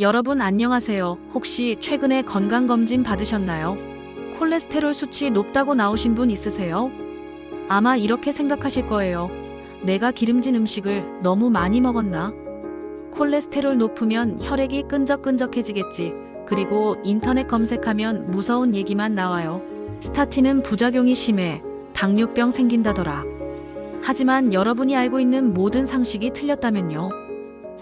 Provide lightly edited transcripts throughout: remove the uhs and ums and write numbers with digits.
여러분 안녕하세요. 혹시 최근에 건강검진 받으셨나요? 콜레스테롤 수치 높다고 나오신 분 있으세요? 아마 이렇게 생각하실 거예요. 내가 기름진 음식을 너무 많이 먹었나? 콜레스테롤 높으면 혈액이 끈적끈적해지겠지. 그리고 인터넷 검색하면 무서운 얘기만 나와요. 스타틴은 부작용이 심해. 당뇨병 생긴다더라. 하지만 여러분이 알고 있는 모든 상식이 틀렸다면요.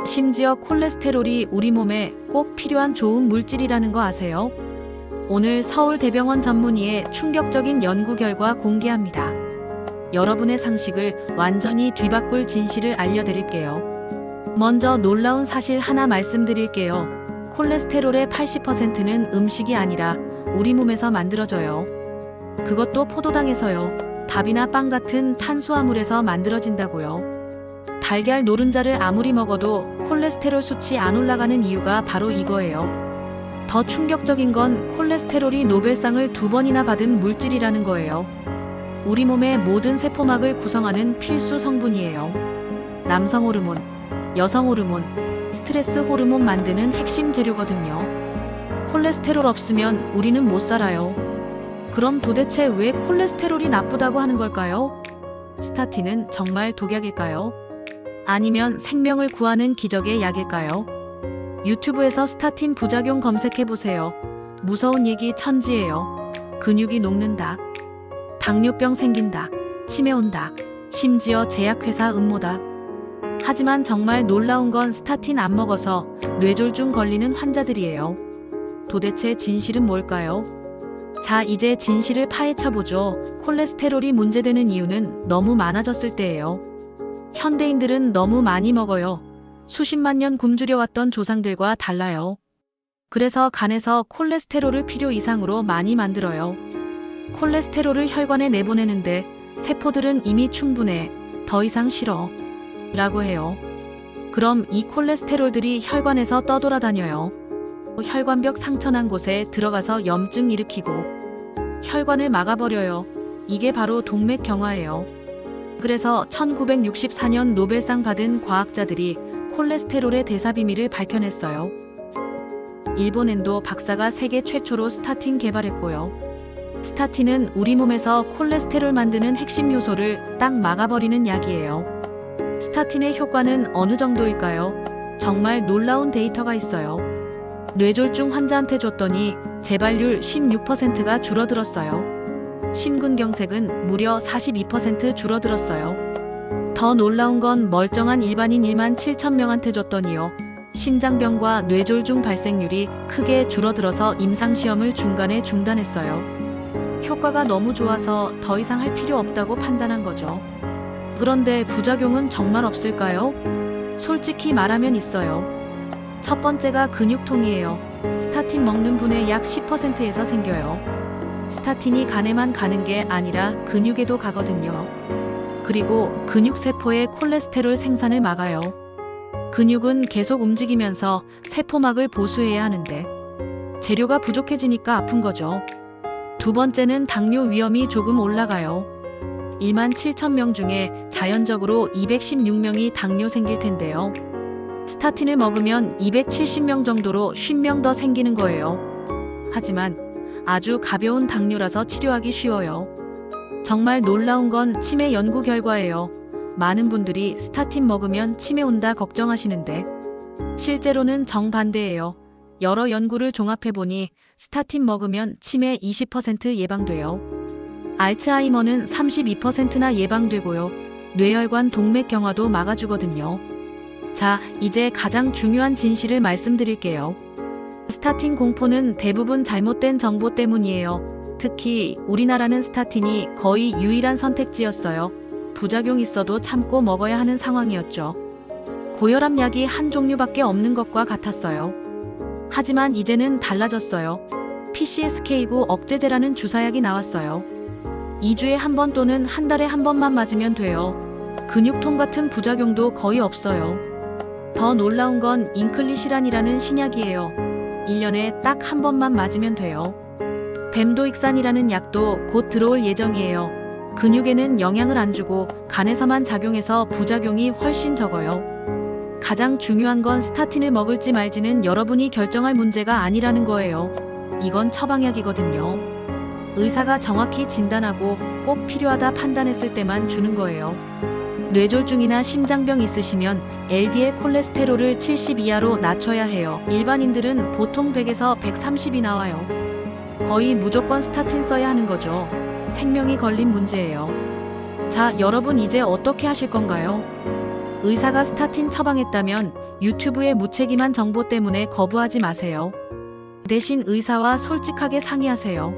심지어 콜레스테롤이 우리 몸에 꼭 필요한 좋은 물질이라는 거 아세요? 오늘 서울대병원 전문의의 충격적인 연구 결과 공개합니다. 여러분의 상식을 완전히 뒤바꿀 진실을 알려드릴게요. 먼저 놀라운 사실 하나 말씀드릴게요. 콜레스테롤의 80%는 음식이 아니라 우리 몸에서 만들어져요. 그것도 포도당에서요. 밥이나 빵 같은 탄수화물에서 만들어진다고요. 달걀 노른자를 아무리 먹어도 콜레스테롤 수치 안 올라가는 이유가 바로 이거예요. 더 충격적인 건 콜레스테롤이 노벨상을 2번이나 받은 물질이라는 거예요. 우리 몸의 모든 세포막을 구성하는 필수 성분이에요. 남성 호르몬, 여성 호르몬, 스트레스 호르몬 만드는 핵심 재료거든요. 콜레스테롤 없으면 우리는 못 살아요. 그럼 도대체 왜 콜레스테롤이 나쁘다고 하는 걸까요? 스타틴은 정말 독약일까요? 아니면 생명을 구하는 기적의 약일까요? 유튜브에서 스타틴 부작용 검색해보세요. 무서운 얘기 천지예요. 근육이 녹는다. 당뇨병 생긴다. 치매 온다. 심지어 제약회사 음모다. 하지만 정말 놀라운 건 스타틴 안 먹어서 뇌졸중 걸리는 환자들이에요. 도대체 진실은 뭘까요? 자, 이제 진실을 파헤쳐보죠. 콜레스테롤이 문제되는 이유는 너무 많아졌을 때예요. 현대인들은 너무 많이 먹어요. 수십만 년 굶주려왔던 조상들과 달라요. 그래서 간에서 콜레스테롤을 필요 이상으로 많이 만들어요. 콜레스테롤을 혈관에 내보내는데 세포들은 이미 충분해. 더 이상 싫어. 라고 해요. 그럼 이 콜레스테롤들이 혈관에서 떠돌아다녀요. 혈관벽 상처난 곳에 들어가서 염증 일으키고 혈관을 막아버려요. 이게 바로 동맥경화예요. 그래서 1964년 노벨상 받은 과학자들이 콜레스테롤의 대사 비밀을 밝혀냈어요. 일본 엔도 박사가 세계 최초로 스타틴 개발했고요. 스타틴은 우리 몸에서 콜레스테롤 만드는 핵심 요소를 딱 막아버리는 약이에요. 스타틴의 효과는 어느 정도일까요? 정말 놀라운 데이터가 있어요. 뇌졸중 환자한테 줬더니 재발률 16%가 줄어들었어요. 심근경색은 무려 42% 줄어들었어요. 더 놀라운 건 멀쩡한 일반인 1만 7천 명한테 줬더니요. 심장병과 뇌졸중 발생률이 크게 줄어들어서 임상시험을 중간에 중단했어요. 효과가 너무 좋아서 더 이상 할 필요 없다고 판단한 거죠. 그런데 부작용은 정말 없을까요? 솔직히 말하면 있어요. 첫 번째가 근육통이에요. 스타틴 먹는 분의 약 10%에서 생겨요. 스타틴이 간에만 가는 게 아니라 근육에도 가거든요. 그리고 근육세포의 콜레스테롤 생산을 막아요. 근육은 계속 움직이면서 세포막을 보수해야 하는데 재료가 부족해지니까 아픈 거죠. 두 번째는 당뇨 위험이 조금 올라가요. 1만 7천 명 중에 자연적으로 216명이 당뇨 생길 텐데요. 스타틴을 먹으면 270명 정도로 50명 더 생기는 거예요. 하지만 아주 가벼운 당뇨라서 치료하기 쉬워요. 정말 놀라운 건 치매 연구 결과예요. 많은 분들이 스타틴 먹으면 치매 온다 걱정하시는데 실제로는 정반대예요. 여러 연구를 종합해보니 스타틴 먹으면 치매 20% 예방돼요. 알츠하이머는 32%나 예방되고요. 뇌혈관 동맥경화도 막아주거든요. 자, 이제 가장 중요한 진실을 말씀드릴게요. 스타틴 공포는 대부분 잘못된 정보 때문이에요. 특히 우리나라는 스타틴이 거의 유일한 선택지였어요. 부작용 있어도 참고 먹어야 하는 상황이었죠. 고혈압 약이 한 종류밖에 없는 것과 같았어요. 하지만 이제는 달라졌어요. PCSK9 억제제라는 주사약이 나왔어요. 2주에 한 번 또는 한 달에 한 번만 맞으면 돼요. 근육통 같은 부작용도 거의 없어요. 더 놀라운 건 인클리시란이라는 신약이에요. 1년에 딱 한 번만 맞으면 돼요. 뱀도익산이라는 약도 곧 들어올 예정이에요. 근육에는 영향을 안 주고 간에서만 작용해서 부작용이 훨씬 적어요. 가장 중요한 건 스타틴을 먹을지 말지는 여러분이 결정할 문제가 아니라는 거예요. 이건 처방약이거든요. 의사가 정확히 진단하고 꼭 필요하다 판단했을 때만 주는 거예요. 뇌졸중이나 심장병 있으시면 LDL 콜레스테롤을 70 이하로 낮춰야 해요. 일반인들은 보통 100에서 130이 나와요. 거의 무조건 스타틴 써야 하는 거죠. 생명이 걸린 문제예요. 자, 여러분 이제 어떻게 하실 건가요? 의사가 스타틴 처방했다면 유튜브의 무책임한 정보 때문에 거부하지 마세요. 대신 의사와 솔직하게 상의하세요.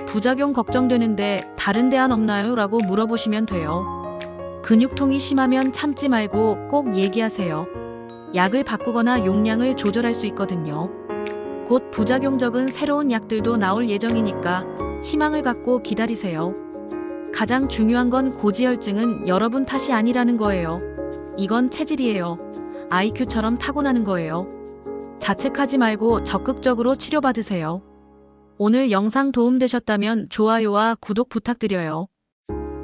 부작용 걱정되는데 다른 대안 없나요? 라고 물어보시면 돼요. 근육통이 심하면 참지 말고 꼭 얘기하세요. 약을 바꾸거나 용량을 조절할 수 있거든요. 곧 부작용 적은 새로운 약들도 나올 예정이니까 희망을 갖고 기다리세요. 가장 중요한 건 고지혈증은 여러분 탓이 아니라는 거예요. 이건 체질이에요. IQ처럼 타고나는 거예요. 자책하지 말고 적극적으로 치료받으세요. 오늘 영상 도움되셨다면 좋아요와 구독 부탁드려요.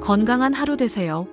건강한 하루 되세요.